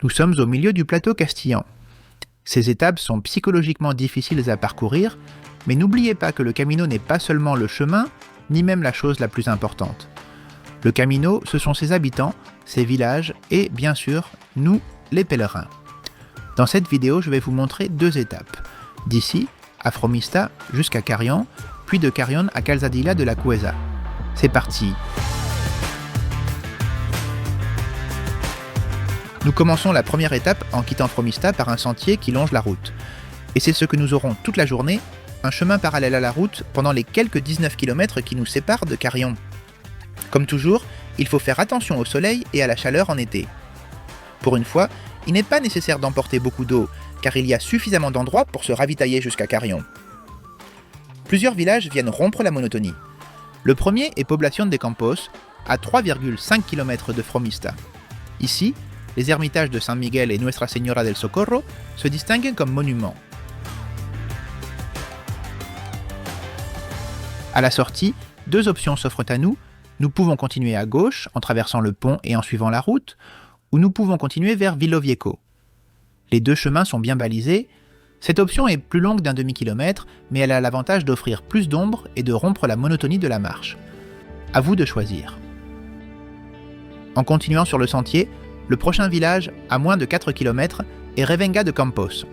Nous sommes au milieu du plateau castillan. Ces étapes sont psychologiquement difficiles à parcourir, mais n'oubliez pas que le Camino n'est pas seulement le chemin, ni même la chose la plus importante. Le Camino, ce sont ses habitants, ses villages et, bien sûr, nous, les pèlerins. Dans cette vidéo, je vais vous montrer 2 étapes. D'ici, à Fromista, jusqu'à Carrión, puis de Carrión à Calzadilla de la Cuesa. C'est parti! Nous commençons la première étape en quittant Fromista par un sentier qui longe la route. Et c'est ce que nous aurons toute la journée, un chemin parallèle à la route pendant les quelques 19 km qui nous séparent de Carrión. Comme toujours, il faut faire attention au soleil et à la chaleur en été. Pour une fois, il n'est pas nécessaire d'emporter beaucoup d'eau, car il y a suffisamment d'endroits pour se ravitailler jusqu'à Carrión. Plusieurs villages viennent rompre la monotonie. Le premier est Población de Campos, à 3,5 km de Fromista. Ici, les ermitages de San Miguel et Nuestra Señora del Socorro se distinguent comme monuments. À la sortie, 2 options s'offrent à nous. Nous pouvons continuer à gauche en traversant le pont et en suivant la route, ou nous pouvons continuer vers Villovieco. Les 2 chemins sont bien balisés. Cette option est plus longue d'un demi-kilomètre, mais elle a l'avantage d'offrir plus d'ombre et de rompre la monotonie de la marche. À vous de choisir. En continuant sur le sentier, le prochain village, à moins de 4 km, est Revenga de Campos.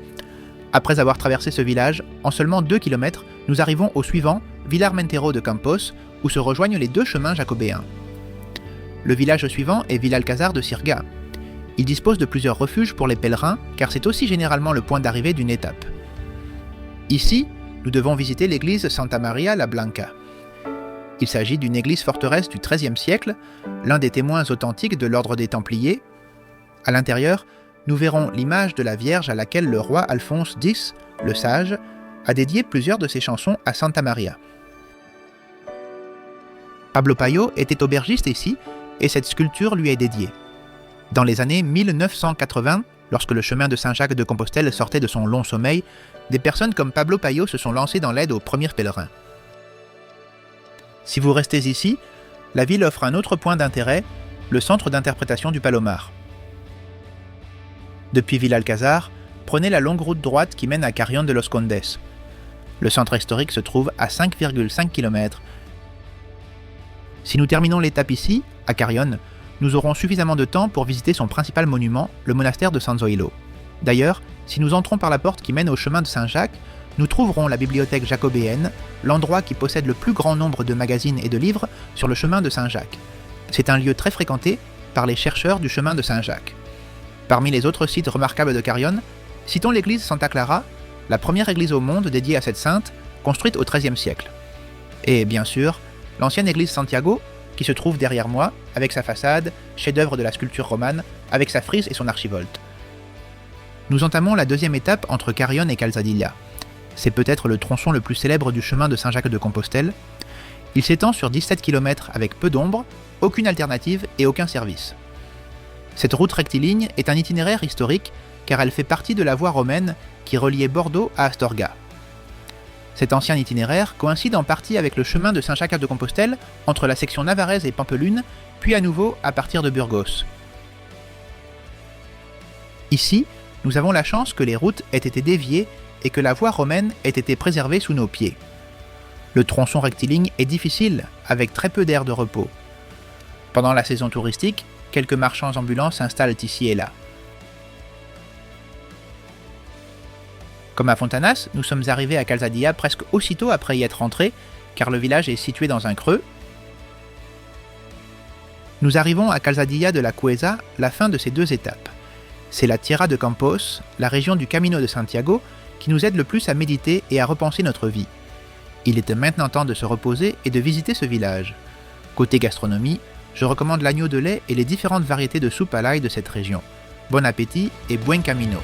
Après avoir traversé ce village, en seulement 2 km, nous arrivons au suivant, Vilarmentero de Campos, où se rejoignent les 2 chemins jacobéens. Le village suivant est Vilalcázar de Sirga. Il dispose de plusieurs refuges pour les pèlerins, car c'est aussi généralement le point d'arrivée d'une étape. Ici, nous devons visiter l'église Santa Maria la Blanca. Il s'agit d'une église forteresse du XIIIe siècle, l'un des témoins authentiques de l'ordre des Templiers. À l'intérieur, nous verrons l'image de la Vierge à laquelle le roi Alphonse X, le sage, a dédié plusieurs de ses chansons à Santa Maria. Pablo Payo était aubergiste ici, et cette sculpture lui est dédiée. Dans les années 1980, lorsque le chemin de Saint-Jacques de Compostelle sortait de son long sommeil, des personnes comme Pablo Payo se sont lancées dans l'aide aux premiers pèlerins. Si vous restez ici, la ville offre un autre point d'intérêt, le centre d'interprétation du Palomar. Depuis Vilalcázar, prenez la longue route droite qui mène à Carrión de los Condes. Le centre historique se trouve à 5,5 km. Si nous terminons l'étape ici, à Carrión, nous aurons suffisamment de temps pour visiter son principal monument, le monastère de San Zoilo. D'ailleurs, si nous entrons par la porte qui mène au chemin de Saint-Jacques, nous trouverons la bibliothèque jacobéenne, l'endroit qui possède le plus grand nombre de magazines et de livres sur le chemin de Saint-Jacques. C'est un lieu très fréquenté par les chercheurs du chemin de Saint-Jacques. Parmi les autres sites remarquables de Carrión, citons l'église Santa Clara, la première église au monde dédiée à cette sainte, construite au XIIIe siècle. Et bien sûr, l'ancienne église Santiago, qui se trouve derrière moi, avec sa façade, chef-d'œuvre de la sculpture romane, avec sa frise et son archivolte. Nous entamons la 2e étape entre Carrión et Calzadilla. C'est peut-être le tronçon le plus célèbre du chemin de Saint-Jacques de Compostelle. Il s'étend sur 17 km avec peu d'ombre, aucune alternative et aucun service. Cette route rectiligne est un itinéraire historique car elle fait partie de la voie romaine qui reliait Bordeaux à Astorga. Cet ancien itinéraire coïncide en partie avec le chemin de Saint-Jacques de Compostelle entre la section navarraise et Pampelune, puis à nouveau à partir de Burgos. Ici, nous avons la chance que les routes aient été déviées et que la voie romaine ait été préservée sous nos pieds. Le tronçon rectiligne est difficile, avec très peu d'air de repos. Pendant la saison touristique, quelques marchands ambulants s'installent ici et là. Comme à Fontanas, nous sommes arrivés à Calzadilla presque aussitôt après y être entrés, car le village est situé dans un creux. Nous arrivons à Calzadilla de la Cuesa, la fin de ces 2 étapes. C'est la Tierra de Campos, la région du Camino de Santiago, qui nous aide le plus à méditer et à repenser notre vie. Il est maintenant temps de se reposer et de visiter ce village. Côté gastronomie, je recommande l'agneau de lait et les différentes variétés de soupe à l'ail de cette région. Bon appétit et buen camino!